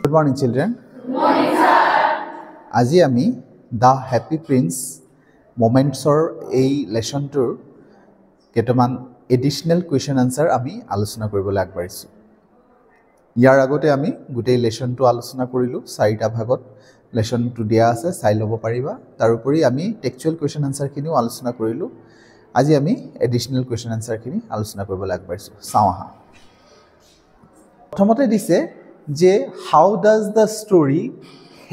Good morning, children. Good morning, sir. আজি আমি The Happy Prince Momentsৰ এই লেসনটোৰ কেইটামান এডিশনাল কুৱেশ্যন আনসাৰ আমি আলোচনা কৰিবলৈ আগবাঢ়িছোঁ। ইয়াৰ আগতে আমি গোটেই লেসনটো আলোচনা কৰিলোঁ, চাৰিটা ভাগত লেসনটো দিয়া আছে, চাই ল'ব পাৰিবা। তাৰোপৰি আমি টেক্সচুৱেল কুৱেশ্যন আনসাৰখিনিও আলোচনা কৰিলোঁ। আজি আমি এডিশনাল কুৱেশ্যন আনসাৰখিনি আলোচনা কৰিবলৈ আগবাঢ়িছোঁ। চাওঁ আহা। প্ৰথমতে দিছে যে how does the story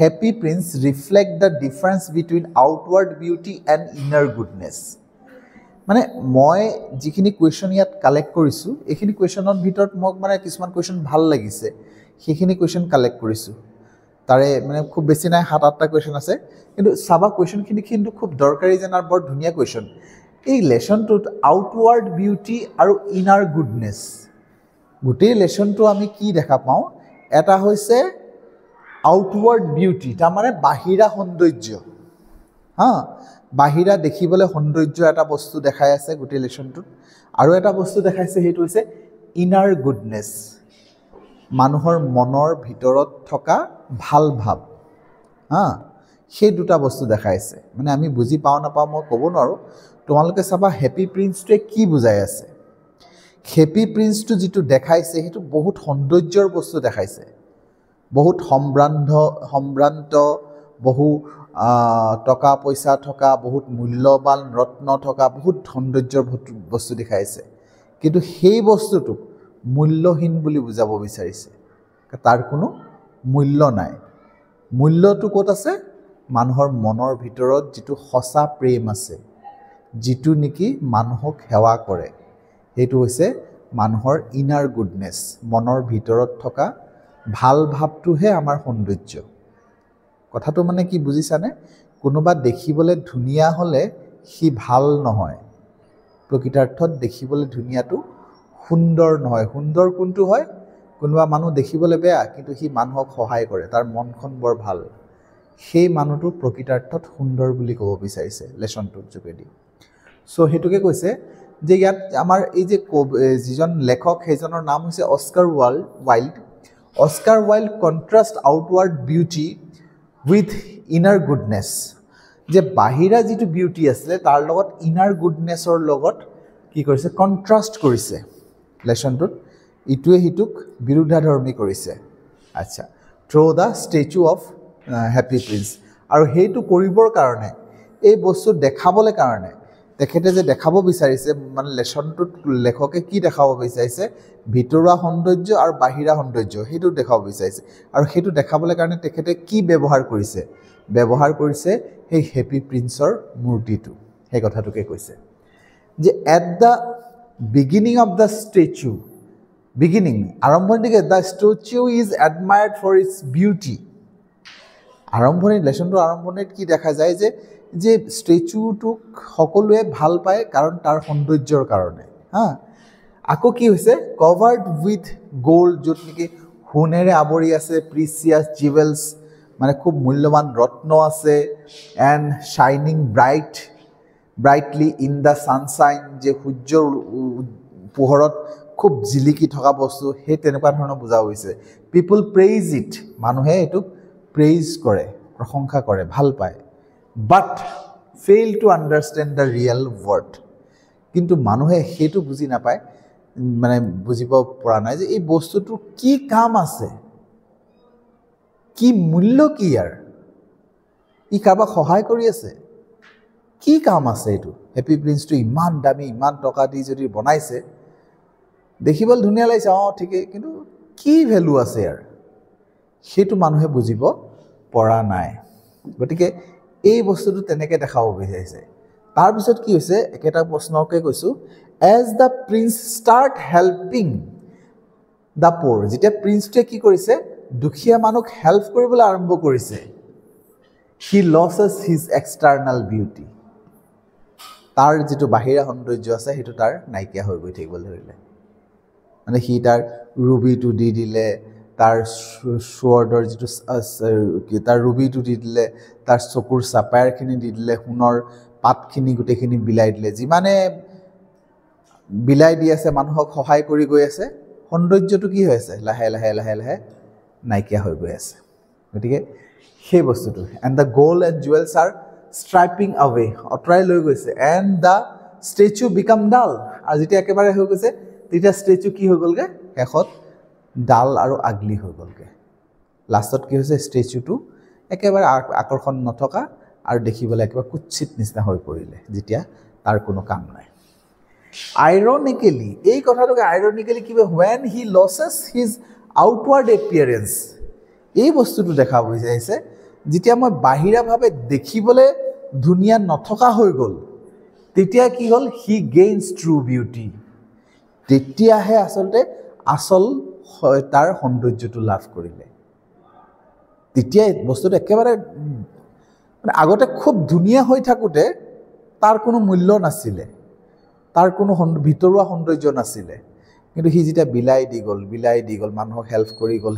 Happy Prince reflect the difference between outward beauty and inner goodness? মানে মই যিখিনি কুৱেশ্যন ইয়াত কালেক্ট কৰিছোঁ, এইখিনি কুৱেশ্যনৰ ভিতৰত মোক মানে কিছুমান কুৱেশ্যন ভাল লাগিছে, সেইখিনি কুৱেশ্যন কালেক্ট কৰিছোঁ। তাৰে মানে খুব বেছি নাই, 7-8টা কুৱেশ্যন আছে, কিন্তু চাবা কুৱেশ্যনখিনি কিন্তু খুব দৰকাৰী যেন আৰু বৰ ধুনীয়া কুৱেশ্যন। এই লেসনটোত আউটৱাৰ্ড বিউটি আৰু ইনাৰ গুডনেছ, গোটেই লেসনটো আমি কি দেখা পাওঁ? এটা হৈছে আউটৱাৰ্ড বিউটি, তাৰমানে বাহিৰা সৌন্দৰ্য। বাহিৰা দেখিবলৈ সৌন্দৰ্য এটা বস্তু দেখাই আছে গোটেই লেসনটোত, আৰু এটা বস্তু দেখাইছে, সেইটো হৈছে ইনাৰ গুডনেছ, মানুহৰ মনৰ ভিতৰত থকা ভাল ভাৱ। সেই দুটা বস্তু দেখাইছে। মানে আমি বুজি পাওঁ নাপাওঁ মই ক'ব নোৱাৰোঁ। তোমালোকে চাবা হেপী প্ৰিন্সটোৱে কি বুজাই আছে। হেপী প্ৰিন্সটো যিটো দেখাইছে সেইটো বহুত সৌন্দৰ্যৰ বস্তু দেখাইছে, বহুত সম্ভ্ৰান্ত, বহু টকা পইচা থকা, বহুত মূল্যৱান ৰত্ন থকা, বহুত সৌন্দৰ্যৰ বস্তু দেখাইছে। কিন্তু সেই বস্তুটোক মূল্যহীন বুলি বুজাব বিচাৰিছে, তাৰ কোনো মূল্য নাই। মূল্যটো ক'ত আছে? মানুহৰ মনৰ ভিতৰত যিটো সঁচা প্ৰেম আছে, যিটো নেকি মানুহক সেৱা কৰে, সেইটো হৈছে মানুহৰ ইনাৰ গুডনেছ, মনৰ ভিতৰত থকা ভাল ভাৱটোহে আমাৰ সৌন্দৰ্য। কথাটো মানে কি বুজিছানে? কোনোবা দেখিবলৈ ধুনীয়া হ'লে সি ভাল নহয়, প্ৰকৃতাৰ্থত দেখিবলৈ ধুনীয়াটো সুন্দৰ নহয়। সুন্দৰ কোনটো হয়? কোনোবা মানুহ দেখিবলৈ বেয়া কিন্তু সি মানুহক সহায় কৰে, তাৰ মনখন বৰ ভাল, সেই মানুহটো প্ৰকৃতাৰ্থত সুন্দৰ বুলি ক'ব বিচাৰিছে লেসনটোৰ যোগেদি। চ' সেইটোকে কৈছে যে ইয়াত আমাৰ এই যে যিজন লেখক, সেইজনৰ নাম হৈছে Oscar Wilde. Oscar Wilde contrast outward beauty with inner goodness, যে বাহিৰা যিটো বিউটি আছিলে তাৰ লগত ইনাৰ গুডনেছৰ লগত কি কৰিছে? কণ্ট্ৰাষ্ট কৰিছে লেসনটোত। ইটোৱে সিটোক বিৰুদ্ধাধৰ্মী কৰিছে। আচ্ছা, through the statue of happy prince. আৰু সেইটো কৰিবৰ কাৰণে, এই বস্তু দেখাবলৈ কাৰণে তেখেতে যে দেখাব বিচাৰিছে, মানে লেসনটোত লেখকে কি দেখাব বিচাৰিছে? ভিতৰুৱা সৌন্দৰ্য আৰু বাহিৰা সৌন্দৰ্য, সেইটো দেখাব বিচাৰিছে। আৰু সেইটো দেখাবলৈ কাৰণে তেখেতে কি ব্যৱহাৰ কৰিছে? ব্যৱহাৰ কৰিছে সেই হেপী প্ৰিন্সৰ মূৰ্তিটো। সেই কথাটোকে কৈছে যে at the beginning of the statue, beginning আৰম্ভণিতে, the statue is admired for its beauty. আৰম্ভণিত, লেসনটোৰ আৰম্ভণিত কি দেখা যায়? যে ষ্টেচুটোক সকলোৱে ভাল পায় কাৰণ তাৰ সৌন্দৰ্যৰ কাৰণে। আকৌ কি হৈছে? কভাৰ্ড উইথ গ'ল্ড, য'ত নেকি সোণেৰে আৱৰি আছে, প্ৰিচিয়াছ জিৱেলছ, মানে খুব মূল্যৱান ৰত্ন আছে, এণ্ড শ্বাইনিং ব্ৰাইটলি ইন দ্য ছানশ্বাইন, যে সূৰ্যৰ পোহৰত খুব জিলিকি থকা বস্তু, সেই তেনেকুৱা ধৰণৰ বুজা হৈছে। পিপুল প্ৰেইজ ইট, মানুহে এইটোক প্ৰেইজ কৰে, প্ৰশংসা কৰে, ভাল পায়। But fail to understand the real worth, কিন্তু মানুহে সেইটো বুজি নাপায়, মানে বুজিব পৰা নাই যে এই বস্তুটোৰ কি কাম আছে, কি মূল্য, কি ইয়াৰ, ই কাৰোবাক সহায় কৰি আছে, কি কাম আছে এইটো? হেপী প্ৰিন্সটো ইমান দামী, ইমান টকা দি যদি বনাইছে, দেখিবলৈ ধুনীয়া লাগিছে, ঠিকেই, কিন্তু কি ভেলু আছে ইয়াৰ, সেইটো মানুহে বুজিব পৰা নাই। গতিকে এই বস্তুটো তেনেকৈ দেখাব বিচাৰিছে। তাৰপিছত কি হৈছে? একেটা প্ৰশ্নকে কৈছোঁ, as the prince start helping the poor, যেতিয়া প্ৰিন্সটোৱে কি কৰিছে? দুখীয়া মানুহক হেল্প কৰিবলৈ আৰম্ভ কৰিছে, হি লছেছ হিজ এক্সটাৰ্নেল বিউটি, তাৰ যিটো বাহিৰা সৌন্দৰ্য আছে সেইটো তাৰ নাইকিয়া হৈ গৈ থাকিবলৈ ধৰিলে। মানে সি তাৰ ৰুবিটো দি দিলে, তাৰ শ্বৰ্ডৰ যিটো তাৰ ৰুবিটো দি দিলে, তাৰ চকুৰ চাপায়াৰখিনি দি দিলে, সোণৰ পাতখিনি গোটেইখিনি বিলাই দিলে। যিমানে বিলাই দি আছে, মানুহক সহায় কৰি গৈ আছে, সৌন্দৰ্যটো কি হৈ আছে? লাহে লাহে লাহে লাহে নাইকিয়া হৈ গৈ আছে গতিকে সেই বস্তুটো and the gold and jewels are stripping away অঁতৰাই লৈ গৈছে and the statue became dull আৰু যেতিয়া একেবাৰে হৈ গৈছে তেতিয়া ষ্টেচু কি হৈ গ'লগৈ শেষত ডাল আৰু আগলি হৈ গ'লগৈ লাষ্টত কি হৈছে ষ্টেচুটো একেবাৰে আকৰ্ষণ নথকা আৰু দেখিবলৈ একেবাৰে কুৎসিত নিচিনা হৈ পৰিলে যেতিয়া তাৰ কোনো কাম নাই আইৰনিকেলি এই কথাটোকে আইৰনিকেলি কি when he loses his outward appearance এই বস্তুটো দেখাব বিচাৰিছে যেতিয়া মই বাহিৰাভাৱে দেখিবলৈ ধুনীয়া নথকা হৈ গ'ল তেতিয়া কি হ'ল he gains true beauty তেতিয়াহে আচলতে আচল তাৰ সৌন্দৰ্যটো লাভ কৰিলে তেতিয়া বস্তুটো একেবাৰে মানে আগতে খুব ধুনীয়া হৈ থাকোঁতে তাৰ কোনো মূল্য নাছিলে তাৰ কোনো ভিতৰুৱা সৌন্দৰ্য নাছিলে কিন্তু সি যেতিয়া বিলাই দি গ'ল মানুহক হেল্প কৰি গ'ল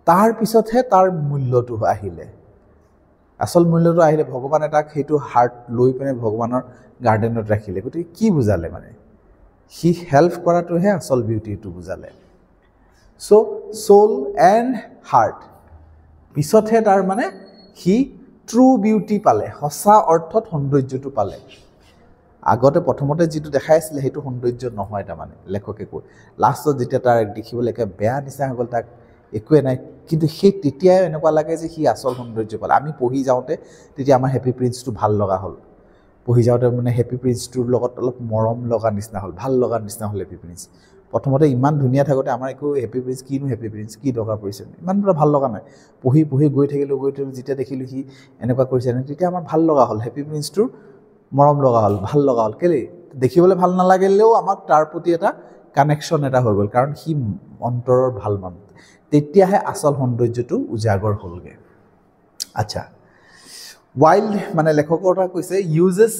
তাৰ পিছতহে তাৰ মূল্যটো আহিলে আচল মূল্যটো আহিলে ভগৱানে তাক সেইটো হাৰ্ট লৈ পিনে ভগৱানৰ গাৰ্ডেনত ৰাখিলে গতিকে কি বুজালে মানে সি হেল্প কৰাটোহে আচল বিউটিটো বুজালে চ' সোল এণ্ড হাৰ্ট পিছতহে তাৰ মানে সি ট্ৰু বিউটি পালে সঁচা অৰ্থত সৌন্দৰ্যটো পালে আগতে প্ৰথমতে যিটো দেখাই আছিলে সেইটো সৌন্দৰ্য নহয় তাৰমানে লেখকে কৈ লাষ্টত যেতিয়া তাৰ দেখিবলৈ একেবাৰে বেয়া নিচিনা হৈ গ'ল তাক একোৱে নাই কিন্তু সেই তেতিয়াই এনেকুৱা লাগে যে সি আচল সৌন্দৰ্য পালে আমি পঢ়ি যাওঁতে তেতিয়া আমাৰ হেপী প্ৰিন্সটো ভাল লগা হ'ল পঢ়ি যাওঁতে মানে হেপী প্ৰিন্সটোৰ লগত অলপ মৰম লগা নিচিনা হ'ল ভাল লগা নিচিনা হ'ল হেপী প্ৰিন্স প্ৰথমতে ইমান ধুনীয়া থাকোঁতে আমাৰ একো হেপী প্ৰিন্স কিনো হেপী প্ৰিন্স কি দৰকাৰ পৰিছে ইমান পুৰা ভাল লগা নাই পঢ়ি গৈ থাকিলোঁ যেতিয়া দেখিলোঁ সি এনেকুৱা কৰিছে তেতিয়া আমাৰ ভাল লগা হ'ল হেপী প্ৰিন্সটোৰ মৰম লগা হ'ল ভাল লগা হ'ল কেলৈ দেখিবলৈ ভাল নালাগিলেও আমাক তাৰ প্ৰতি এটা কানেকশ্যন এটা হৈ গ'ল কাৰণ সি অন্তৰৰ ভাল মানুহ তেতিয়াহে আচল সৌন্দৰ্যটো উজাগৰ হ'লগৈ আচ্ছা ৱাইল্ড মানে লেখকৰ কথা কৈছে uses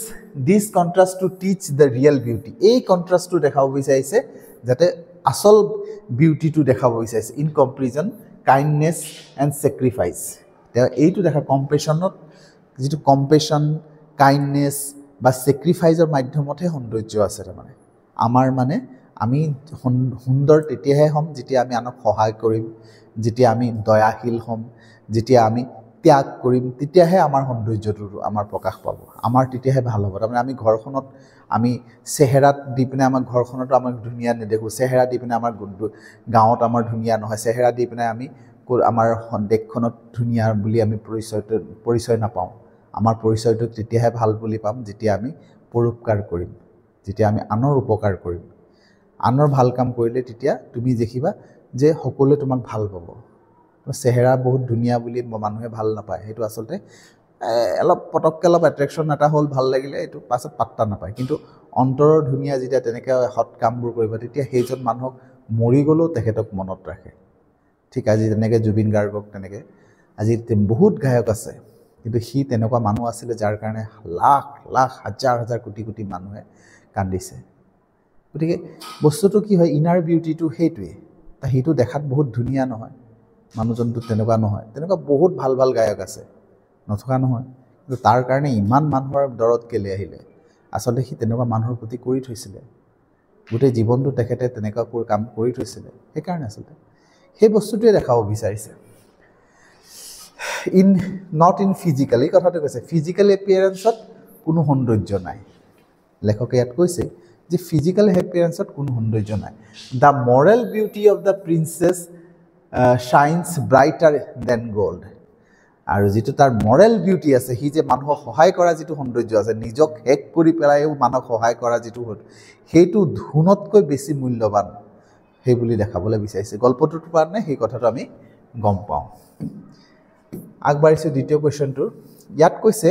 this contrast to teach the real beauty এই কণ্ট্ৰাষ্টটো দেখাব বিচাৰিছে যাতে আচল বিউটিটো দেখাব বিচাৰিছে in comparison kindness and sacrifice তেওঁ এইটো দেখা কম্পেশ্যনত যিটো কম্পেশ্যন কাইণ্ডনেছ বা ছেক্ৰিফাইচৰ মাধ্যমতহে সৌন্দৰ্য আছে তাৰমানে আমাৰ মানে আমি সুন্দৰ তেতিয়াহে হ'ম যেতিয়া আমি আনক সহায় কৰিম যেতিয়া আমি দয়াশীল হ'ম যেতিয়া আমি ত্যাগ কৰিম তেতিয়াহে আমাৰ সৌন্দৰ্যটো আমাৰ প্ৰকাশ পাব আমাৰ তেতিয়াহে ভাল হ'ব তাৰমানে আমি ঘৰখনত আমি চেহেৰাত দি পিনে আমাৰ ঘৰখনতো আমাক ধুনীয়া নেদেখোঁ চেহেৰা দি পিনে আমাৰ গাঁৱত আমাৰ ধুনীয়া নহয় চেহেৰা দি পিনে আমি আমাৰ দেশখনত ধুনীয়া বুলি আমি পৰিচয় নাপাওঁ আমাৰ পৰিচয়টো তেতিয়াহে ভাল বুলি পাম যেতিয়া আমি পৰোপকাৰ কৰিম যেতিয়া আমি আনৰ উপকাৰ কৰিম আনৰ ভাল কাম কৰিলে তেতিয়া তুমি দেখিবা যে সকলোৱে তোমাক ভাল পাব চেহেৰা বহুত ধুনীয়া বুলি মানুহে ভাল নাপায় সেইটো আচলতে অলপ পটককৈ অলপ এট্ৰেকশ্যন এটা হ'ল ভাল লাগিলে এইটো পাছত পাত্তা নাপায় কিন্তু অন্তৰৰ ধুনীয়া যেতিয়া তেনেকৈ সৎ কামবোৰ কৰিব তেতিয়া সেইজন মানুহক মৰি গ'লেও তেখেতক মনত ৰাখে ঠিক আজি তেনেকৈ জুবিন গাৰ্গক তেনেকৈ আজি বহুত গায়ক আছে কিন্তু সি তেনেকুৱা মানুহ আছিলে যাৰ কাৰণে লাখ লাখ হাজাৰ কোটি মানুহে কান্দিছে গতিকে বস্তুটো কি হয় ইনাৰ বিউটিটো সেইটোৱে সেইটো দেখাত বহুত ধুনীয়া নহয় মানুহজনটো তেনেকুৱা নহয় তেনেকুৱা বহুত ভাল গায়ক আছে নথকা নহয় কিন্তু তাৰ কাৰণে ইমান মানুহৰ দৰত কেলে আহিলে আচলতে সি তেনেকুৱা মানুহৰ প্ৰতি কৰি থৈছিলে গোটেই জীৱনটো তেখেতে তেনেকুৱা কাম কৰি থৈছিলে সেইকাৰণে আচলতে সেই বস্তুটোৱে দেখাব বিচাৰিছে নট ইন ফিজিকেল এই কথাটো কৈছে ফিজিকেল এপিয়াৰেঞ্চত কোনো সৌন্দৰ্য নাই লেখকে ইয়াত কৈছে যে ফিজিকেল এপিয়াৰেঞ্চত কোনো সৌন্দৰ্য নাই the moral beauty of the prince's shines brighter than gold আৰু যিটো তাৰ মৰেল বিউটি আছে সি যে মানুহক সহায় কৰা যিটো সৌন্দৰ্য আছে নিজক শেষ কৰি পেলাইও মানুহক সহায় কৰা যিটো সেইটো ধনতকৈ বেছি মূল্যৱান সেই বুলি দেখাবলৈ বিচাৰিছে গল্পটোৰ কাৰণে সেই কথাটো আমি গম পাওঁ আগবাঢ়িছোঁ দ্বিতীয় কুৱেশ্যনটোৰ ইয়াত কৈছে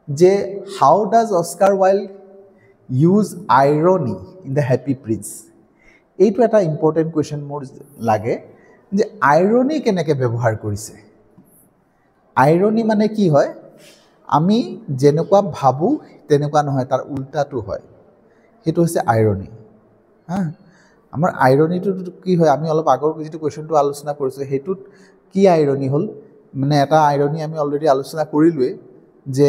যে how does Oscar Wilde use irony in the happy prince এইটো এটা ইম্পৰ্টেণ্ট কুৱেশ্যন মোৰ লাগে যে আইৰনি কেনেকৈ ব্যৱহাৰ কৰিছে আইৰনি মানে কি হয় আমি যেনেকুৱা ভাবোঁ তেনেকুৱা নহয় তাৰ উল্টাটো হয় সেইটো হৈছে আইৰনি আমাৰ আইৰনিটো কি হয় আমি অলপ আগৰ যিটো কুৱেশ্যনটো আলোচনা কৰিছোঁ সেইটোত কি আইৰনি হ'ল মানে এটা আইৰনি আমি অলৰেডি আলোচনা কৰিলোৱেই যে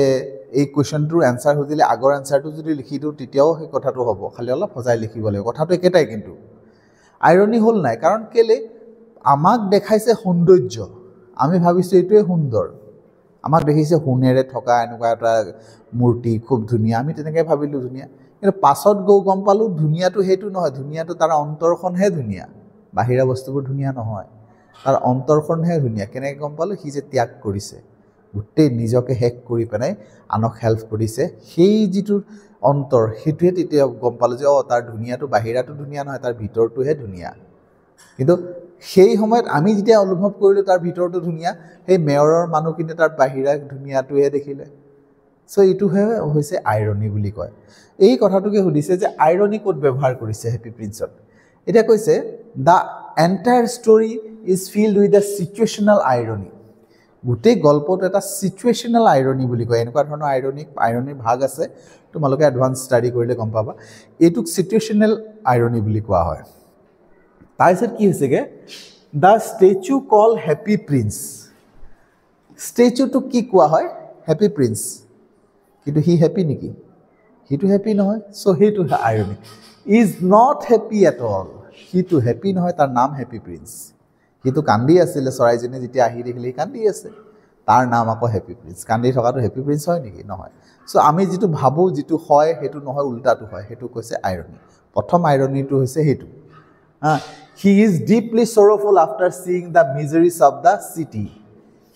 এই কুৱেশ্যনটোৰ এনচাৰ সুধিলে আগৰ এনচাৰটো যদি লিখি দিওঁ তেতিয়াও সেই কথাটো হ'ব খালি অলপ সজাই লিখিব লাগিব কথাটো একেটাই কিন্তু আইৰনি হ'ল নাই কাৰণ কেলৈ আমাক দেখাইছে সৌন্দৰ্য আমি ভাবিছোঁ এইটোৱে সুন্দৰ আমাক দেখিছে সোণেৰে থকা এনেকুৱা এটা মূৰ্তি খুব ধুনীয়া আমি তেনেকৈ ভাবিলোঁ ধুনীয়া কিন্তু পাছত গম পালোঁ ধুনীয়াটো সেইটো নহয় ধুনীয়াটো তাৰ অন্তৰখনহে ধুনীয়া বাহিৰা বস্তুবোৰ ধুনীয়া নহয় তাৰ অন্তৰখনহে ধুনীয়া কেনেকৈ গম পালোঁ সি যে ত্যাগ কৰিছে গোটেই নিজকে শেষ কৰি পেলাই আনক হেল্প কৰিছে সেই যিটো অন্তৰ সেইটোৱে তেতিয়া গম পালোঁ যে তাৰ ধুনীয়াটো বাহিৰাটো ধুনীয়া নহয় তাৰ ভিতৰটোহে ধুনীয়া কিন্তু সেই সময়ত আমি যেতিয়া অনুভৱ কৰিলোঁ তাৰ ভিতৰটো ধুনীয়া সেই মেয়ৰৰ মানুহখিনি তাৰ বাহিৰা ধুনীয়াটোহে দেখিলে চ' এইটোহে হৈছে আইৰনি বুলি কয় এই কথাটোকে সুধিছে যে আইৰনি ক'ত ব্যৱহাৰ কৰিছে হেপী প্ৰিন্সত এতিয়া কৈছে the entire story is filled with the situational irony গোটেই গল্পটো এটা চিটুৱেশ্যনেল আইৰনি বুলি কয় এনেকুৱা ধৰণৰ আইৰনিৰ ভাগ আছে তোমালোকে এডভান্স ষ্টাডি কৰিলে গম পাবা এইটোক চিটুৱেশ্যনেল আইৰনি বুলি কোৱা হয় তাৰপিছত কি হৈছেগৈ the statue call happy prince ষ্টেচুটোক কি কোৱা হয় হেপী প্ৰিন্স কিন্তু সি হেপী নেকি সিটো হেপী নহয় চ' সেইটো irony is not happy at all সিটো হেপী নহয় তাৰ নাম হেপী প্ৰিন্স সিটো কান্দি আছিলে চৰাইজনী যেতিয়া আহি দেখিলে সি কান্দি আছে তাৰ নাম আকৌ হেপী প্ৰিন্স কান্দি থকাটো হেপী প্ৰিন্স হয় নেকি নহয় চ' আমি যিটো ভাবোঁ যিটো হয় সেইটো নহয় উল্টাটো হয় সেইটো কৈছে আইৰনি প্ৰথম আইৰনিটো হৈছে সেইটো he is deeply sorrowful after seeing the miseries of the city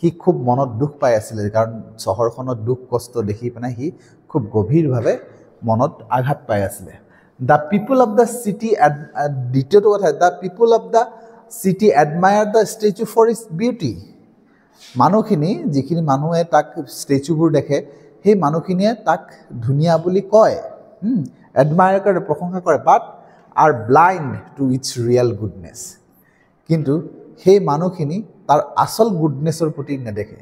সি খুব মনত দুখ পাই আছিলে কাৰণ চহৰখনত দুখ কষ্ট দেখি পেলাই সি খুব গভীৰভাৱে মনত আঘাত পাই আছিলে the people of the city দ্বিতীয়টো কথা the people of the city admire the statue for its beauty মানুহখিনি যিখিনি মানুহে তাক ষ্টেচুবোৰ দেখে সেই মানুহখিনিয়ে তাক ধুনীয়া বুলি কয় এডমায়াৰ কৰে প্ৰশংসা কৰে but are blind to its real goodness কিন্তু সেই মানুহখিনি তাৰ আচল গুডনেছৰ প্ৰতি নেদেখে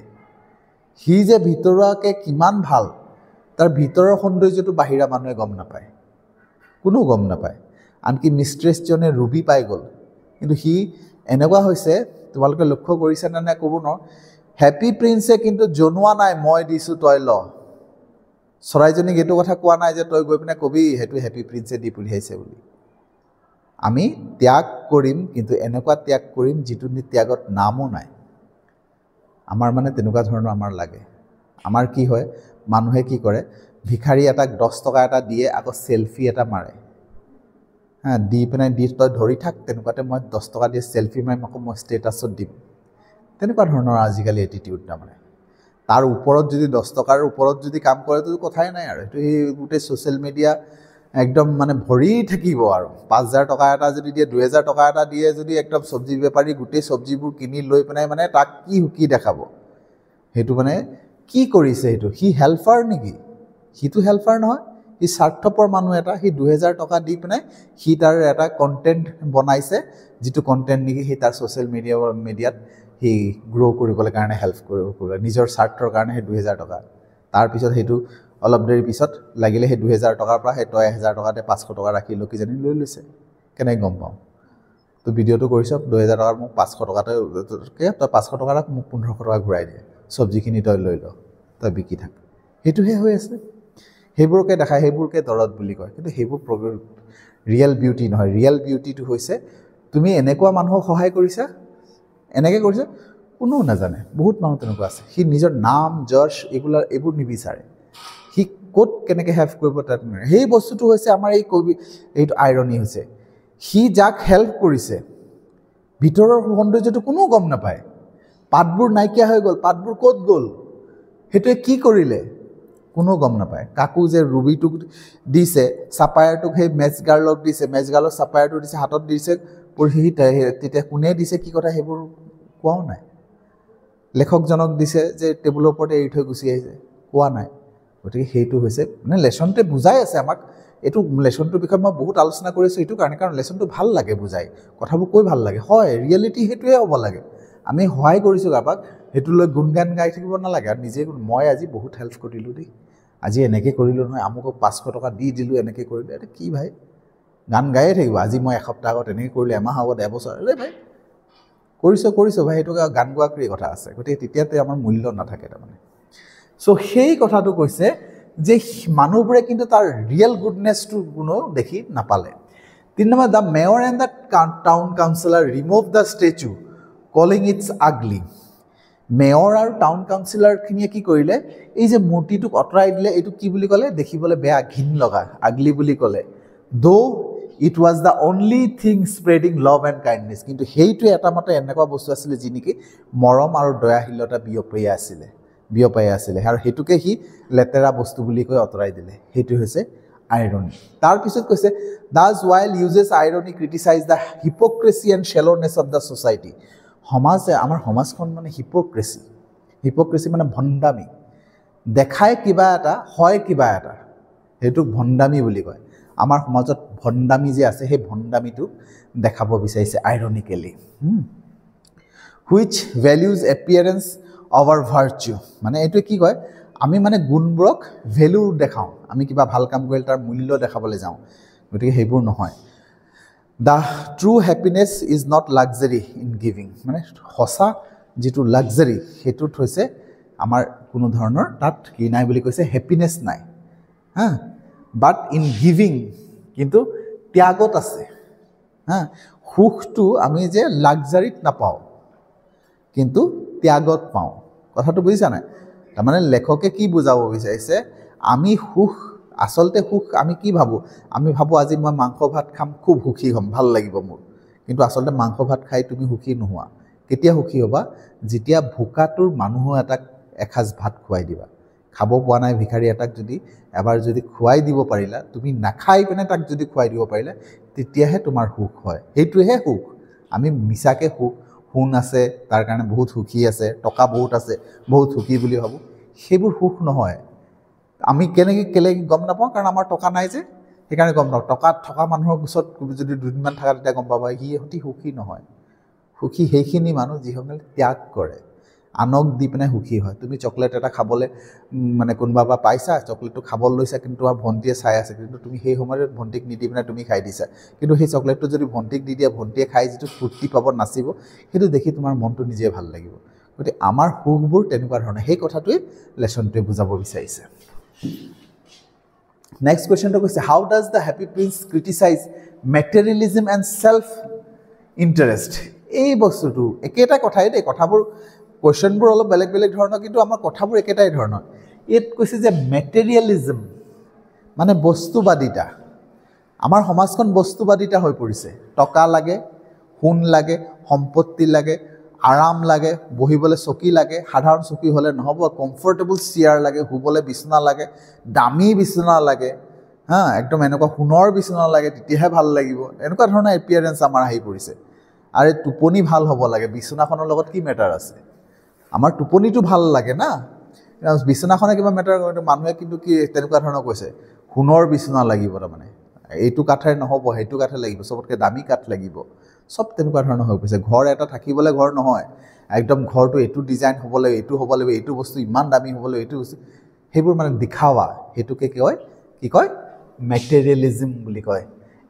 সি যে ভিতৰুৱাকৈ কিমান ভাল তাৰ ভিতৰৰ সৌন্দৰ্যটো বাহিৰা মানুহে গম নাপায় কোনো গম নাপায় আনকি মিষ্ট্ৰেছজনে ৰুবি পাই গ'ল কিন্তু সি এনেকুৱা হৈছে তোমালোকে লক্ষ্য কৰিছেনে নে ক'ব নোৱাৰোঁ হেপী প্ৰিন্সে কিন্তু জনোৱা নাই মই দিছোঁ তই ল চৰাইজনীক এইটো কথা কোৱা নাই যে তই গৈ পিনে কবি সেইটো হেপী প্ৰিন্সে দি পঠিয়াইছে বুলি আমি ত্যাগ কৰিম কিন্তু এনেকুৱা ত্যাগ কৰিম যিটো ত্যাগত নামো নাই আমাৰ মানে তেনেকুৱা ধৰণৰ আমাৰ লাগে আমাৰ কি হয় মানুহে কি কৰে ভিখাৰী এটাক 10 টকা এটা দিয়ে আকৌ চেলফি এটা মাৰে দি পিনে দি তই ধৰি থাক তেনেকুৱাতে মই 10 টকা দিয়ে চেলফি মাৰিম আকৌ মই ষ্টেটাছত দিম তেনেকুৱা ধৰণৰ আজিকালি এটিটিউড তাৰমানে তাৰ ওপৰত যদি 10 টকাৰ ওপৰত যদি কাম কৰে তো কথাই নাই আৰু সেইটো সেই গোটেই ছ'চিয়েল মিডিয়া একদম মানে ভৰি থাকিব আৰু 5000 টকা এটা যদি দিয়ে 2000 টকা এটা দিয়ে যদি একদম চব্জি বেপাৰী গোটেই চব্জিবোৰ কিনি লৈ পিনে মানে তাক কি দেখাব সেইটো মানে কি কৰিছে সেইটো সি হেল্পাৰ নেকি সিটো হেল্পাৰ নহয় সি স্বাৰ্থপৰ মানুহ এটা সি 2000 টকা দি পিনে সি তাৰ এটা কণ্টেণ্ট বনাইছে যিটো কণ্টেণ্ট নেকি সি তাৰ ছ'চিয়েল মিডিয়াত সি গ্ৰ' কৰিবলৈ কাৰণে হেল্প কৰিব নিজৰ স্বাৰ্থৰ কাৰণে সেই 2000 টকা তাৰপিছত সেইটো অলপ দেৰি পিছত লাগিলে সেই 2000 টকাৰ পৰা সেই তই 1000 টকাতে 500 টকা ৰাখি লৈ কিজানি লৈ লৈছে কেনেকৈ গম পাওঁ তো ভিডিঅ'টো কৰিছ 2000 টকাৰ মোক 500 টকাতে তই 500 টকা ৰাখ মোক 1500 টকা ঘূৰাই দিয়ে চব্জিখিনি তই লৈ ল তই বিকি থাক সেইটোহে হৈ আছে সেইবোৰকে দেখায় সেইবোৰকে দৰদ বুলি কয় কিন্তু সেইবোৰ ৰিয়েল বিউটি নহয় ৰিয়েল বিউটিটো হৈছে তুমি এনেকুৱা মানুহক সহায় কৰিছা এনেকৈ কৰিছা কোনো নাজানে বহুত মানুহ তেনেকুৱা আছে সি নিজৰ নাম যশ এইবোৰ নিবিচাৰে সি ক'ত কেনেকৈ হেল্প কৰিব তাত নোৱাৰে সেই বস্তুটো হৈছে আমাৰ এইটো আইৰনি হৈছে সি যাক হেল্প কৰিছে ভিতৰৰ সৌন্দৰ্যটো কোনো গম নাপায় পাতবোৰ নাইকিয়া হৈ গ'ল পাতবোৰ ক'ত গ'ল সেইটোৱে কি কৰিলে কোনো গম নাপায় কাকো যে ৰুবিটোক দিছে চাপায়াৰটোক সেই মেচগাৰ্লক দিছে মেচগাৰ্লক চাপায়াৰটো দিছে হাতত দিছে পঢ়ি তেতিয়া কোনে দিছে কি কথা সেইবোৰ কোৱাও নাই লেখকজনক দিছে যে টেবুলৰ ওপৰতে এৰি থৈ গুচি আহিছে কোৱা নাই গতিকে সেইটো হৈছে মানে লেচনটোৱে বুজাই আছে আমাক এইটো লেচনটোৰ বিষয়ে মই বহুত আলোচনা কৰিছোঁ এইটো কাৰণে কাৰণ লেচনটো ভাল লাগে বুজাই কথাবোৰ কৈ ভাল লাগে হয় ৰিয়েলিটি সেইটোৱে হ'ব লাগে আমি সহায় কৰিছোঁ কাৰোবাক সেইটো লৈ গুণগান গাই থাকিব নালাগে আৰু নিজে মই আজি বহুত হেল্প কৰিলোঁ দেই আজি এনেকৈ কৰিলোঁ নহয় আমুকক 500 টকা দি দিলোঁ এনেকৈ কৰিলোঁ এটা কি ভাই গান গায়ে থাকিব আজি মই এসপ্তাহ আগত এনেকৈ কৰিলোঁ এমাহ আগত এবছৰ ভাই কৰিছোঁ ভাই সেইটো গান গোৱাকৰি কথা আছে গতিকে তেতিয়াতে আমাৰ মূল্য নাথাকে তাৰমানে চ' সেই কথাটো কৈছে যে মানুহবোৰে কিন্তু তাৰ ৰিয়েল গুডনেছটো কোনো দেখি নাপালে 3 নম্বৰ the mayor and the town councillor remove the statue calling its ugly mayor আৰু টাউন কাউন্সিলৰখিনিয়ে কি কৰিলে এই যে মূৰ্তিটোক অঁতৰাই দিলে এইটো কি বুলি ক'লে দেখিবলৈ বেয়া ঘিণ লগা আগলি বুলি ক'লে though it was the only thing spreading love and kindness কিন্তু সেইটোৱে এটা মতে এনেকুৱা বস্তু আছিলে যি নেকি মৰম আৰু দয়াশীলতা বিয়পাই আছিলে আৰু সেইটোকে সি লেতেৰা বস্তু বুলি কৈ অঁতৰাই দিলে সেইটো হৈছে আইৰনি তাৰপিছত কৈছে thus Wilde uses irony criticize the hypocrisy and shallowness of the society আমাৰ সমাজখন মানে হিপক্ৰেচি মানে ভণ্ডামি দেখায় কিবা এটা হয় কিবা এটা সেইটোক ভণ্ডামি বুলি কয় আমাৰ সমাজত ভণ্ডামি যে আছে সেই ভণ্ডামিটোক দেখাব বিচাৰিছে ironically which values appearance over virtue মানে এইটোৱে কি কয় আমি মানে গুণবোৰক ভেলু দেখাওঁ আমি কিবা ভাল কাম কৰিলে তাৰ মূল্য দেখাবলৈ যাওঁ গতিকে সেইবোৰ নহয় the true happiness is not luxury in giving মানে সঁচা যিটো লাক্সাৰী সেইটোত হৈছে আমাৰ কোনো ধৰণৰ তাত কি নাই বুলি কৈছে হেপিনেছ নাই হা বাট ইন গিভিং কিন্তু ত্যাগত আছে হা সুখটো আমি যে লাক্সাৰীত নাপাওঁ কিন্তু ত্যাগত পাওঁ কথাটো বুজিছা নাই তাৰমানে লেখকে কি বুজাব বিচাৰিছে আমি সুখ আচলতে সুখ আমি কি ভাবোঁ আমি ভাবোঁ আজি মই মাংস ভাত খাম খুব সুখী হ'ম ভাল লাগিব মোৰ কিন্তু আচলতে মাংস ভাত খাই তুমি সুখী নোহোৱা কেতিয়া সুখী হ'বা যেতিয়া ভোকাটোৰ মানুহ এটাক এসাঁজ ভাত খুৱাই দিবা খাব পোৱা নাই ভিখাৰী এটাক যদি এবাৰ যদি খুৱাই দিব পাৰিলা তুমি নাখাই পিনে তাক যদি খুৱাই দিব পাৰিলা তেতিয়াহে তোমাৰ সুখ হয় সেইটোহে সুখ আমি মিছাকৈ সোণ আছে তাৰ কাৰণে বহুত সুখী আছে টকা বহুত আছে বহুত সুখী বুলি ভাবোঁ সেইবোৰ সুখ নহয় আমি কেলে গম নাপাওঁ কাৰণ আমাৰ টকা নাই যে সেইকাৰণে গম নাপাওঁ টকা থকা মানুহৰ ওচৰত যদি দুদিনমান থকা তেতিয়া গম পাবা সিহঁতি সুখী নহয় সুখী সেইখিনি মানুহ যিসকলে ত্যাগ কৰে আনক দি পিনে সুখী হয় তুমি চকলেট এটা খাবলৈ মানে কোনোবা বা পাইছা চকলেটটো খাবলৈ লৈছা কিন্তু তোমাৰ ভণ্টিয়ে চাই আছে কিন্তু তুমি সেই সময়ত ভণ্টিক নিদি পিনে তুমি খাই দিছা কিন্তু সেই চকলেটটো যদি ভণ্টিক দি দিয়া ভণ্টিয়ে খাই যিটো ফূৰ্তি পাব নাচিব সেইটো দেখি তোমাৰ মনটো নিজে ভাল লাগিব গতিকে আমাৰ সুখবোৰ তেনেকুৱা ধৰণৰ সেই কথাটোৱে লেচনটোৱে বুজাব বিচাৰিছে নেক্সট কুৱেশ্যনটো কৈছে how does the happy prince criticize materialism and self interest এই বস্তুটো একেটা কথাই দেই কথাবোৰ কুৱেশ্যনবোৰ অলপ বেলেগ ধৰণৰ কিন্তু আমাৰ কথাবোৰ একেটাই ধৰণৰ ইয়াত কৈছে যে মেটেৰিয়েলিজম মানে বস্তুবাদিতা আমাৰ সমাজখন বস্তুবাদিতা হৈ পৰিছে টকা লাগে সোণ লাগে সম্পত্তি লাগে আৰাম লাগে বহিবলৈ চকী লাগে সাধাৰণ চকী হ'লে নহ'ব কমফৰ্টেবল চেয়াৰ লাগে শুবলৈ বিচনা লাগে দামী বিচনা লাগে হা একদম এনেকুৱা সোণৰ বিচনা লাগে তেতিয়াহে ভাল লাগিব এনেকুৱা ধৰণৰ এপিয়াৰেঞ্চ আমাৰ আহি পৰিছে আৰু টোপনি ভাল হ'ব লাগে বিচনাখনৰ লগত কি মেটাৰ আছে আমাৰ টোপনিটো ভাল লাগে না বিচনাখনে কিবা মেটাৰ কৰে মানুহে কিন্তু কি তেনেকুৱা ধৰণৰ কৈছে সোণৰ বিচনা লাগিব তাৰমানে এইটো কাঠেৰে নহ'ব সেইটো কাঠে লাগিব চবতকৈ দামী কাঠ লাগিব সব তেনেকুৱা ধৰণৰ হৈ গৈছে ঘৰ এটা থাকিবলৈ ঘৰ নহয় একদম ঘৰটো এইটো ডিজাইন হ'ব লাগিব এইটো বস্তু ইমান দামী হ'ব লাগিব এইটো বস্তু সেইবোৰ মানে দেখাৱা সেইটোকে কি কয় মেটেৰিয়েলিজম বুলি কয়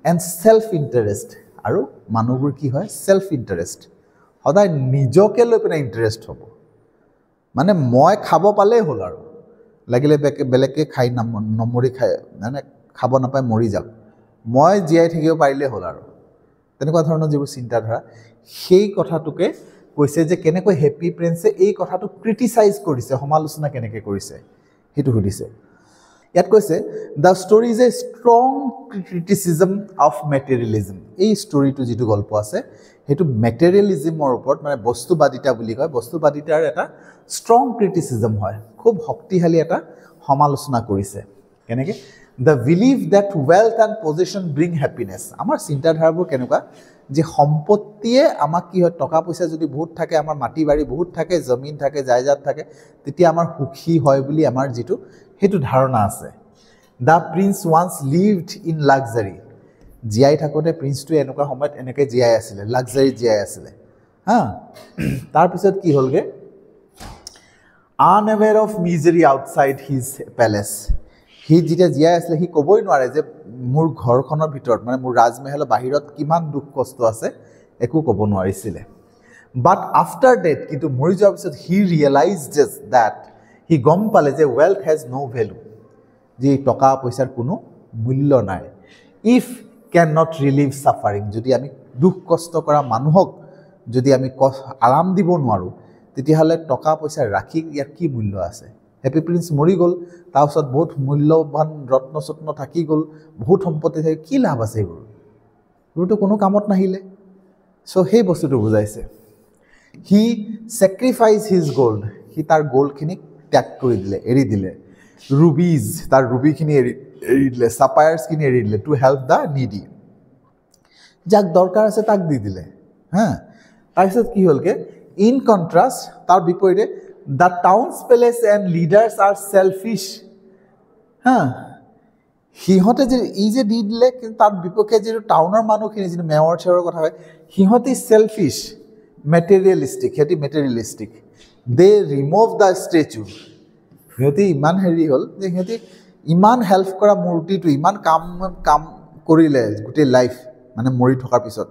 এণ্ড ছেল্ফ ইণ্টাৰেষ্ট আৰু মানুহবোৰ কি হয় ছেল্ফ ইণ্টাৰেষ্ট সদায় নিজকে লৈ পিনে ইণ্টাৰেষ্ট হ'ব মানে মই খাব পালেই হ'ল আৰু লাগিলে বেলেগকৈ খাই নমৰি খাই মানে খাব নাপাই মৰি যাওক মই জীয়াই থাকিব পাৰিলেই হ'ল আৰু তেনেকুৱা ধৰণৰ যিবোৰ চিন্তাধাৰা সেই কথাটোকে কৈছে যে কেনেকৈ হেপী প্ৰিন্সে এই কথাটো ক্ৰিটিচাইজ কৰিছে সমালোচনা কেনেকৈ কৰিছে সেইটো সুধিছে ইয়াত কৈছে the story is a strong criticism of materialism এই ষ্টৰীটো যিটো গল্প আছে সেইটো মেটেৰিয়েলিজমৰ ওপৰত মানে বস্তুবাদিতা বুলি কয় বস্তুবাদিতাৰ এটা ষ্ট্ৰং ক্ৰিটিচিজম হয় খুব শক্তিশালী এটা সমালোচনা কৰিছে কেনেকৈ the believe date wealth and position bring happiness আমাৰ চিন্তাধাৰাবোৰ কেনেকুৱা যে সম্পত্তিয়ে আমাক কি হয় টকা পইচা যদি বহুত থাকে আমাৰ মাটি বাৰী বহুত থাকে জমিন থাকে জায়জাত থাকে তেতিয়া আমাৰ সুখী হয় বুলি আমাৰ যিটো সেইটো ধাৰণা আছে the prince once lived in luxury জীয়াই থাকোঁতে প্ৰিন্সটোৱে এনেকুৱা সময়ত এনেকৈ জীয়াই আছিলে লাক্সাৰীত জীয়াই আছিলে হা তাৰপিছত কি হ'লগৈ আনএৱেৰ অফ মিজাৰী আউটছাইড হিজ পেলেচ সি যেতিয়া জীয়াই আছিলে সি ক'বই নোৱাৰে যে মোৰ ঘৰখনৰ ভিতৰত মানে মোৰ ৰাজমহলৰ বাহিৰত কিমান দুখ কষ্ট আছে একো ক'ব নোৱাৰিছিলে বাট আফটাৰ ডেথ কিন্তু মৰি যোৱাৰ পিছত হি ৰিয়েলাইজ ডেট সি গম পালে যে ৱেল্থ হেজ ন' ভেলু যে টকা পইচাৰ কোনো মূল্য নাই if can not relieve suffering যদি আমি দুখ কষ্ট কৰা মানুহক যদি আমি আৰাম দিব নোৱাৰোঁ তেতিয়াহ'লে টকা পইচা ৰাখি ইয়াৰ কি মূল্য আছে হেপী প্ৰিন্স মৰি গ'ল তাৰপিছত বহুত মূল্যৱান ৰত্ন চত্ন থাকি গ'ল বহুত সম্পত্তি থাকি কি লাভ আছে এইবোৰতো কোনো কামত নাহিলে চ' সেই বস্তুটো বুজাইছে হি চেক্ৰিফাইচ হিজ গ'ল্ড সি তাৰ গ'ল্ডখিনিক ত্যাগ কৰি দিলে এৰি দিলে ৰুবিজ তাৰ ৰুবিখিনি এৰি দিলে ছাপায়াৰ্ছখিনি এৰি দিলে টু হেল্প দ্য নিডি যাক দৰকাৰ আছে তাক দি দিলে হা তাৰপিছত কি হ'লগে ইন কণ্ট্ৰাষ্ট তাৰ বিপৰীতে the town's people and leaders are selfish হা সিহঁতে যে যে দি দিলে কিন্তু তাৰ বিপক্ষে যিটো টাউনৰ মানুহখিনি যিটো মেয়ৰ চেয়ৰৰ কথা হয় সিহঁতি চেলফিছ মেটেৰিয়েলিষ্টিক সিহঁতি materialistic they remove the statue সিহঁতি ইমান হেৰি হ'ল যে সিহঁতি ইমান হেল্প কৰা মূৰ্তিটো ইমান কাম কৰিলে গোটেই লাইফ মানে মৰি থকাৰ পিছত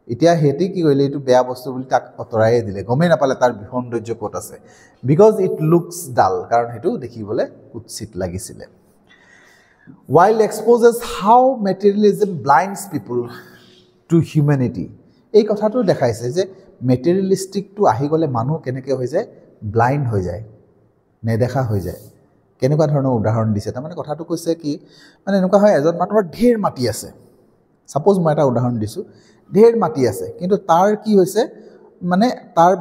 এতিয়া সিহঁতি কি কৰিলে এইটো বেয়া বস্তু বুলি তাক আঁতৰাইয়ে দিলে গমেই নাপালে তাৰ সৌন্দৰ্য ক'ত আছে বিকজ ইট লুকছ ডাল কাৰণ সেইটো দেখিবলৈ কুৎসিত লাগিছিলে while exposes how materialism blinds people to humanity এই কথাটো দেখাইছে যে মেটেৰিয়েলিষ্টিকটো আহি গ'লে মানুহ কেনেকৈ হৈ যায় ব্লাইণ্ড হৈ যায় নেদেখা হৈ যায় কেনেকুৱা ধৰণৰ উদাহৰণ দিছে তাৰমানে কথাটো কৈছে কি মানে এনেকুৱা হয় এজন মানুহৰ ঢেৰ মাটি আছে ছাপ'জ মই এটা উদাহৰণ দিছোঁ ঢেৰ মাটি আছে কিন্তু তাৰ কি হৈছে মানে তাৰ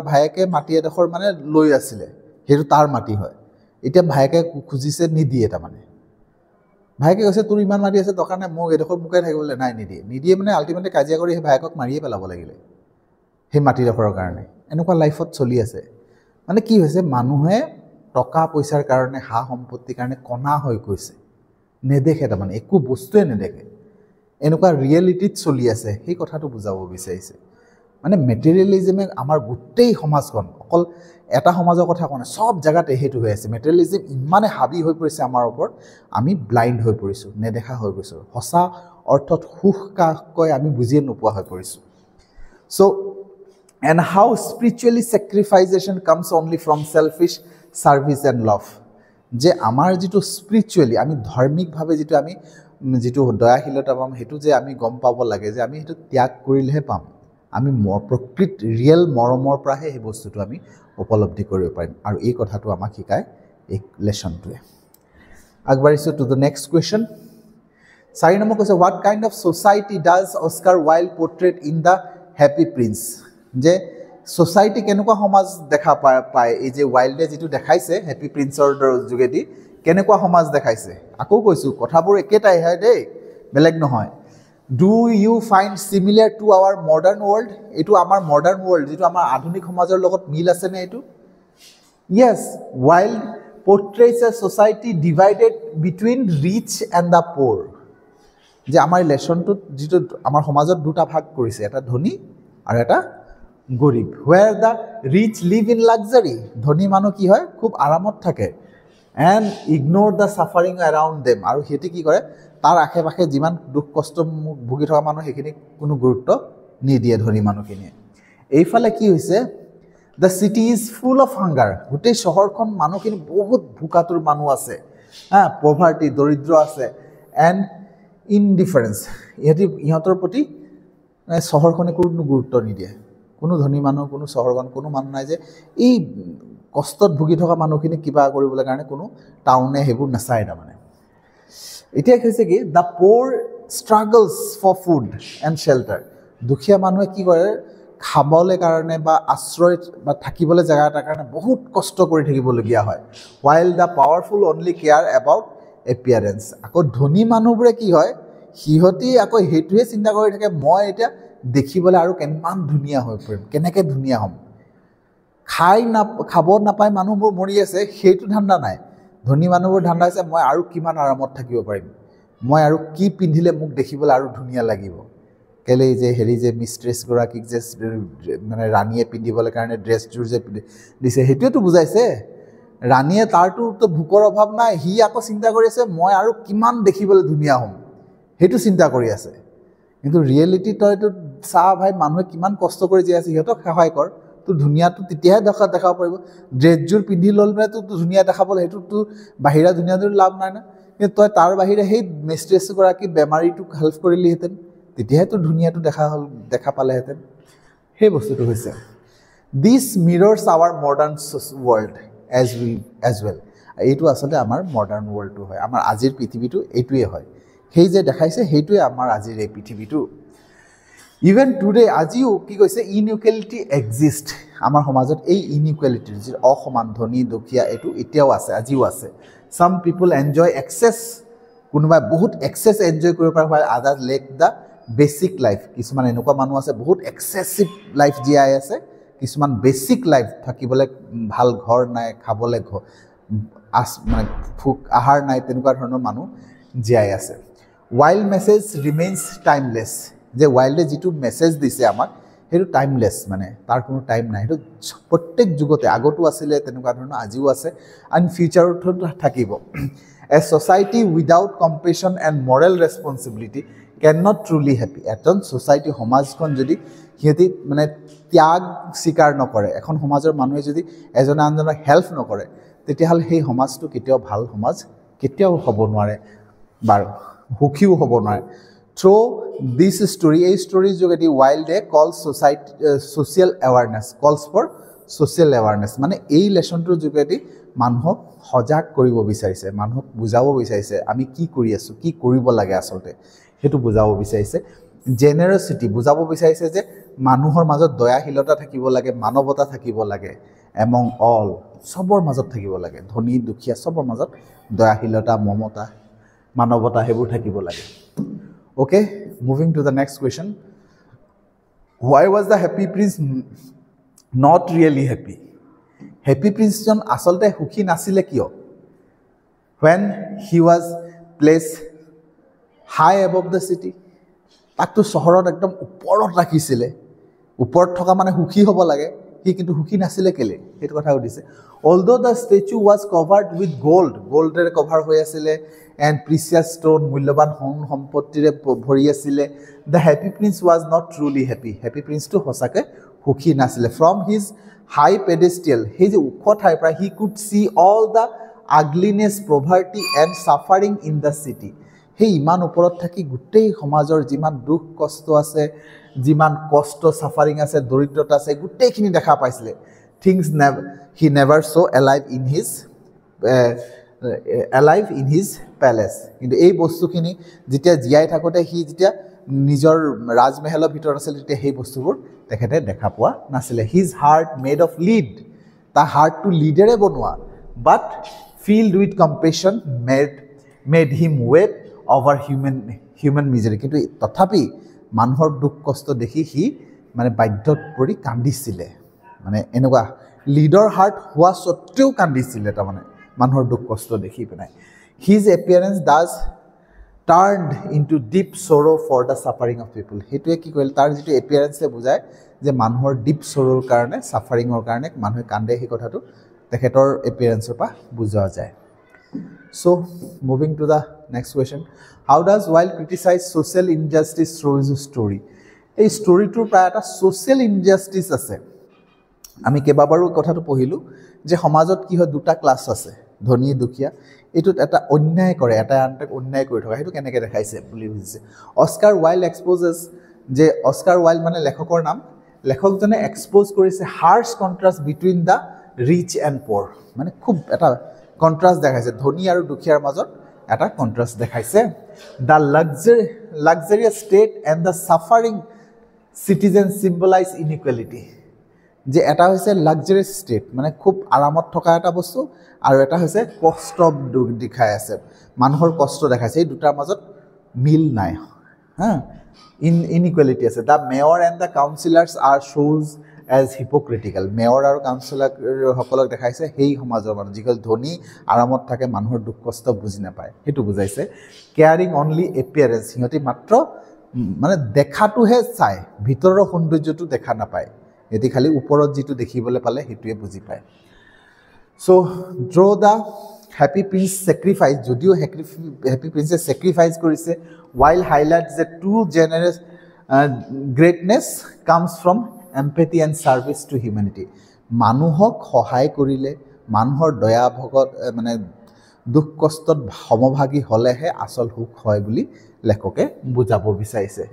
ভায়েকে মাটি এডোখৰ মানে লৈ আছিলে সেইটো তাৰ মাটি হয় এতিয়া ভায়েকে খুজিছে নিদিয়ে তাৰমানে ভায়েকে কৈছে তোৰ ইমান মাটি আছে দৰকাৰ নাই মোক এডোখৰ মোকে থাকিবলৈ নাই নিদিয়ে মানে আল্টিমেটলি কাজিয়া কৰি সেই ভায়েকক মাৰিয়ে পেলাব লাগিলে সেই মাটিডোখৰৰ কাৰণে এনেকুৱা লাইফত চলি আছে মানে কি হৈছে মানুহে টকা পইচাৰ কাৰণে হা সম্পত্তিৰ কাৰণে কণা হৈ গৈছে নেদেখে তাৰমানে একো বস্তুৱে নেদেখে এনেকুৱা ৰিয়েলিটিত চলি আছে সেই কথাটো বুজাব বিচাৰিছে মানে মেটেৰিয়েলিজমে আমাৰ গোটেই সমাজখন অকল এটা সমাজৰ কথা কোৱা নাই সব জেগাতে সেইটো হৈ আছে মেটেৰিয়েলিজম ইমানে হাবি হৈ পৰিছে আমাৰ ওপৰত আমি ব্লাইণ্ড হৈ পৰিছোঁ নেদেখা হৈ গৈছোঁ সঁচা অৰ্থত সুখ কাকৈ আমি বুজিয়ে নোপোৱা হৈ পৰিছোঁ চ' and how spiritually sacrification comes only from selfish service and love যে আমাৰ যিটো স্পিৰিচুৱেলি আমি ধাৰ্মিকভাৱে যিটো দয়াশীলতা পাম সেইটো যে আমি গম পাব লাগে যে আমি সেইটো ত্যাগ কৰিলেহে পাম আমি প্ৰকৃত ৰিয়েল মৰমৰ পৰাহে সেই বস্তুটো আমি উপলব্ধি কৰিব পাৰিম আৰু এই কথাটো আমাক শিকায় এই লেচনটোৱে আগবাঢ়িছোঁ টু দ্য নেক্সট কুৱেশ্যন 4 নম্বৰ কৈছে what kind of society does Oscar Wilde portray in the happy prince যে ছ'চাইটি কেনেকুৱা সমাজ দেখা পায় এই যে ওয়াইল্ডে যিটো দেখাইছে হেপী প্ৰিন্সৰ যোগেদি কেনেকুৱা সমাজ দেখাইছে আকৌ কৈছোঁ কথাবোৰ একেটাই হয় দেই বেলেগ নহয় do you find similar to our modern world এইটো আমাৰ মডাৰ্ণ ৱৰ্ল্ড যিটো আমাৰ আধুনিক সমাজৰ লগত মিল আছেনে এইটো yes Wilde portrays a society divided between rich and the poor যে আমাৰ লেচনটোত যিটো আমাৰ সমাজত দুটা ভাগ কৰিছে এটা ধনী আৰু এটা গৰীব where the rich live in luxury ধনী মানুহ কি হয় খুব আৰামত থাকে and ignore the suffering around them আৰু সিহঁতে কি কৰে তাৰ আশে পাশে যিমান দুখ কষ্ট ভুগি থকা মানুহ সেইখিনিক কোনো গুৰুত্ব নিদিয়ে ধনী মানুহখিনিয়ে এইফালে কি হৈছে the city is full of hunger গোটেই চহৰখন মানুহখিনি বহুত ভোকাতুৰ মানুহ আছে পভাৰ্টি দৰিদ্ৰ আছে এণ্ড ইনডিফাৰেঞ্চ ইহঁতৰ প্ৰতি চহৰখনে কোনো গুৰুত্ব নিদিয়ে কোনো ধনী মানুহ কোনো চহৰখন কোনো মানুহ নাই যে এই কষ্টত ভুগি থকা মানুহখিনিক কিবা কৰিবলৈ কাৰণে কোনো টাউনে সেইবোৰ নাচায় তাৰমানে এতিয়া কৈছে কি the poor struggles for food and shelter দুখীয়া মানুহে কি কৰে খাবলৈ কাৰণে বা আশ্ৰয় বা থাকিবলৈ জেগা এটাৰ কাৰণে বহুত কষ্ট কৰি থাকিবলগীয়া হয় while the powerful only care about appearance আকৌ ধনী মানুহবোৰে কি হয় সিহঁতি আকৌ সেইটোৱে চিন্তা কৰি থাকে মই এতিয়া দেখিবলৈ আৰু কিমান ধুনীয়া হৈ পৰিম কেনেকৈ ধুনীয়া হ'ম খাব নাপায় মানুহবোৰ মৰি আছে সেইটো ধান্দা নাই ধনী মানুহবোৰ ধান্দা আছে মই আৰু কিমান আৰামত থাকিব পাৰিম মই আৰু কি পিন্ধিলে মোক দেখিবলৈ আৰু ধুনীয়া লাগিব কেলে যে হেৰি যে মিষ্ট্ৰেছগৰাকীক যে মানে ৰাণীয়ে পিন্ধিবলৈ কাৰণে ড্ৰেছযোৰ যে দিছে সেইটোৱেতো বুজাইছে ৰাণীয়ে তাৰটোতো ভোকৰ অভাৱ নাই সি আকৌ চিন্তা কৰি আছে মই আৰু কিমান দেখিবলৈ ধুনীয়া হ'ম সেইটো চিন্তা কৰি আছে কিন্তু ৰিয়েলিটি তইতো চাহ ভাই মানুহে কিমান কষ্ট কৰি জীয়াই আছে সিহঁতক সহায় কৰ তোৰ ধুনীয়াটো তেতিয়াহে দেখাব পাৰিব ড্ৰেছযোৰ পিন্ধি ল'ল মানে তোৰ ধুনীয়া দেখাবলৈ সেইটোতো বাহিৰা ধুনীয়াটোৰ লাভ নাই না কিন্তু তই তাৰ বাহিৰে সেই মিষ্ট্ৰেছগৰাকী বেমাৰীটোক হেল্প কৰিলিহেঁতেন তেতিয়াহে তোৰ ধুনীয়াটো দেখা পালেহেঁতেন সেই বস্তুটো হৈছে this mirrors our modern world as well এইটো আচলতে আমাৰ মডাৰ্ণ ৱৰ্ল্ডটো হয় আমাৰ আজিৰ পৃথিৱীটো এইটোৱে হয় সেই যে দেখাইছে সেইটোৱে আমাৰ আজিৰ এই পৃথিৱীটো ইভেন টুডে আজিও কি কৈছে ইনইকুৱেলিটি এক্সিষ্ট আমাৰ সমাজত এই ইনইকুৱেলিটি যি অসমান ধনী দুখীয়া এইটো এতিয়াও আছে আজিও আছে সাম পিপল এনজয় এক্সেছ কোনোবাই বহুত এক্সেছ এনজয় কৰিব পাৰে হয় আদাৰ লেক দ্য বেচিক লাইফ কিছুমান এনেকুৱা মানুহ আছে বহুত এক্সেছিভ লাইফ জীয়াই আছে কিছুমান বেচিক লাইফ থাকিবলৈ ভাল ঘৰ নাই খাবলৈ মানে আহাৰ নাই তেনেকুৱা ধৰণৰ মানুহ জীয়াই আছে ৱাইল্ড মেছেজ ৰিমেইনছ টাইমলেছ যে ৱাইল্ডে যিটো মেছেজ দিছে আমাক সেইটো টাইমলেছ মানে তাৰ কোনো টাইম নাই সেইটো প্ৰত্যেক যুগতে আগতো আছিলে তেনেকুৱা ধৰণৰ আজিও আছে এণ্ড ফিউচাৰতো থাকিব a society without compassion and moral responsibility can not truly happy এজন ছ'চাইটি সমাজখন যদি সিহঁতি মানে ত্যাগ স্বীকাৰ নকৰে এখন সমাজৰ মানুহে যদি এজনে আনজনক হেল্প নকৰে তেতিয়াহ'লে সেই সমাজটো কেতিয়াও ভাল সমাজ কেতিয়াও হ'ব নোৱাৰে বাৰু সুখীও হ'ব নোৱাৰে থ্ৰু দিছ ষ্টৰী এই ষ্টৰীৰ যোগেদি ৱাইল্ডে call social awareness calls for social awareness মানে এই লেচনটোৰ যোগেদি মানুহক সজাগ কৰিব বিচাৰিছে মানুহক বুজাব বিচাৰিছে আমি কি কৰি আছোঁ কি কৰিব লাগে আচলতে সেইটো বুজাব বিচাৰিছে জেনেৰচিটি বুজাব বিচাৰিছে যে মানুহৰ মাজত দয়াশীলতা থাকিব লাগে মানৱতা থাকিব লাগে এমং অল চবৰ মাজত থাকিব লাগে ধনী দুখীয়া চবৰ মাজত দয়াশীলতা মমতা মানৱতা সেইবোৰ থাকিব লাগে okay moving to the next question why was the happy prince not really happy prince জন আসলতে সুখী নাছিলে কিয় when he was placed high above the city তাকতো চহৰত একদম ওপৰত ৰাখিছিলে ওপৰত থকা মানে সুখী হ'ব লাগে সি কিন্তু সুখী নাছিলে কেলে সেইটো কথা সুধিছে although the statue was covered with goldৰে কভাৰ হৈ আছিলে and precious stone মূল্যবান সম্পত্তিৰে ভৰি আছিলে the happy prince was not truly happy prince to হসাকে সুখী নাছিলে from his high pedestal he যে উখ ঠাইৰ পৰা he could see all the ugliness poverty and suffering in the city he ইমান ওপৰত থাকি গোটেই সমাজৰ যিমান দুখ কষ্ট আছে যিমান কষ্ট সাফাৰিং আছে দৰিদ্ৰতা আছে গোটেইখিনি দেখা পাইছিলে things he never saw alive in his palace কিন্তু এই বস্তুখিনি যেতিয়া জিয়াই থাকোতে হি যেতিয়া নিজৰ ৰাজমহলৰ ভিতৰত আছিল তেতিয়া সেই বস্তুবোৰ তেখেতে দেখা পোৱা নাছিলে his heart made of lead তা হাৰ্টটো লিডেৰে বনোৱা but filled with compassion made him weep over human misery কিন্তু তথাপি মানুহৰ দুখ কষ্ট দেখি হি মানে বাধ্যত পৰি কান্দিছিলে মানে এনেকুৱা লিডৰ হাৰ্ট হোৱা সত্ত্বেও কান্দিছিলে তাৰমানে মানুহৰ দুখ কষ্ট দেখি পেলাই his appearance does turned into deep sorrow for the suffering of people হেতুৱে কি কৰিল তাৰ যেটো appearance বুজায় যে মানুহৰ deep sorrow কাৰণে suffering-ৰ কাৰণে মানুহে কান্দে হি কথাটো তেখেতৰ appearance-ৰ পৰা বুজোৱা যায় so moving to the next question how does Wilde criticize social injustice through his story এই ষ্টৰীটোৰ প্ৰায় এটা social injustice আছে আমি কেবাবাৰো কথাটো পঢ়িলো যে সমাজত কি হয় দুটা ক্লাছ আছে ধনী দুখীয়া এটোত এটা অন্যায় কৰে এটা আনটাক অন্যায় কৰি থকা হেতু কেনেকৈ দেখাইছে বুলি বুজিছে অস্কাৰ ওয়াইল্ড এক্সপোজেস যে অস্কাৰ ওয়াইল্ড মানে লেখকৰ নাম লেখকজনে এক্সপোজ কৰিছে harsh contrast between the rich and poor মানে খুব এটা কন্ট্ৰাষ্ট দেখাইছে ধনী আৰু দুখীয়াৰ মাজত এটা কন্ট্ৰাষ্ট দেখাইছে the luxurious state and the suffering citizen symbolize inequality যে এটা হৈছে লাক্সাৰিয়াছ ষ্টেট মানে খুব আৰামত থকা এটা বস্তু আৰু এটা হৈছে কষ্ট দেখাই আছে মানুহৰ কষ্ট দেখাইছে এই দুটাৰ মাজত মিল নাই হা ইনইকুৱেলিটি আছে the mayor and the councillors are shows as hypocritical mayor আৰু কাউন্সিলাৰ সকলক দেখাইছে সেই সমাজৰ মানুহ যিসকল ধনী আৰামত থাকে মানুহৰ দুখ কষ্ট বুজি নাপায় সেইটো বুজাইছে কেয়াৰিং অনলি এপিয়াৰেন্স সিহঁতি মাত্ৰ মানে দেখাটোহে চাই ভিতৰৰ সৌন্দৰ্যটো দেখা নাপায় এতি খালি ওপৰত যেটো দেখিবলৈ পালে হেতুৱে বুজি পায় সো ড্ৰ দা হ্যাপি প্ৰিন্স স্যাক্ৰিফাইস যদিও হ্যাপি প্ৰিন্সে স্যাক্ৰিফাইস কৰিছে while highlights the true generous greatness comes from empathy and service to humanity মানুহক সহায় কৰিলে মানুহৰ দয়া ভগত মানে দুখ কষ্টত সমভাগী হলেহে আসল সুখ হয় বুলি লেখকে বুজাব বিচাৰিছে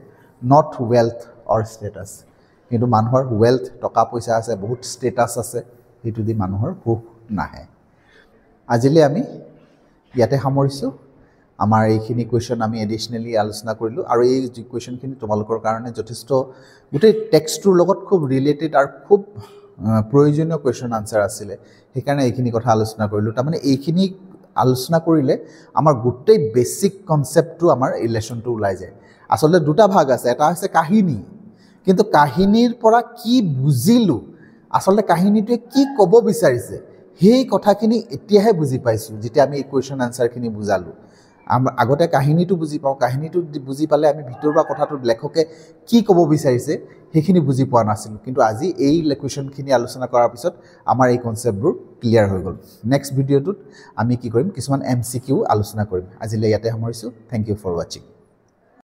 not wealth or status কিন্তু মানুহৰ ৱেলথ টকা পইচা আছে বহুত ষ্টেটাছ আছে সেইটো দি মানুহৰ সুখ নাহে আজিলৈ আমি ইয়াতে সামৰিছোঁ আমাৰ এইখিনি কুৱেশ্যন আমি এডিশ্যনেলি আলোচনা কৰিলোঁ আৰু এই যি কুৱেশ্যনখিনি তোমালোকৰ কাৰণে যথেষ্ট গোটেই টেক্সটটোৰ লগত খুব ৰিলেটেড আৰু খুব প্ৰয়োজনীয় কুৱেশ্যন আনচাৰ আছিলে সেইকাৰণে এইখিনি কথা আলোচনা কৰিলোঁ তাৰমানে এইখিনি আলোচনা কৰিলে আমাৰ গোটেই বেছিক কনচেপ্টটো আমাৰ ৰিলেশ্যনটো ওলাই যায় আচলতে দুটা ভাগ আছে এটা হৈছে কাহিনী কিন্তু কাহিনীৰ পৰা কি বুজিলোঁ আচলতে কাহিনীটোৱে কি ক'ব বিচাৰিছে সেই কথাখিনি এতিয়াহে বুজি পাইছোঁ যেতিয়া আমি এই কুৱেশ্যন আনচাৰখিনি বুজালোঁ আগতে কাহিনীটো বুজি পাওঁ কাহিনীটো বুজি পালে আমি ভিতৰৰ পৰা কথাটো লেখকে কি ক'ব বিচাৰিছে সেইখিনি বুজি পোৱা নাছিলোঁ কিন্তু আজি এই কুৱেশ্যনখিনি আলোচনা কৰাৰ পিছত আমাৰ এই কনচেপ্টবোৰ ক্লিয়াৰ হৈ গ'ল নেক্সট ভিডিঅ'টোত আমি কি কৰিম কিছুমান MCQ আলোচনা কৰিম আজিলৈ ইয়াতে সামৰিছোঁ থেংক ইউ ফৰ ৱাচিং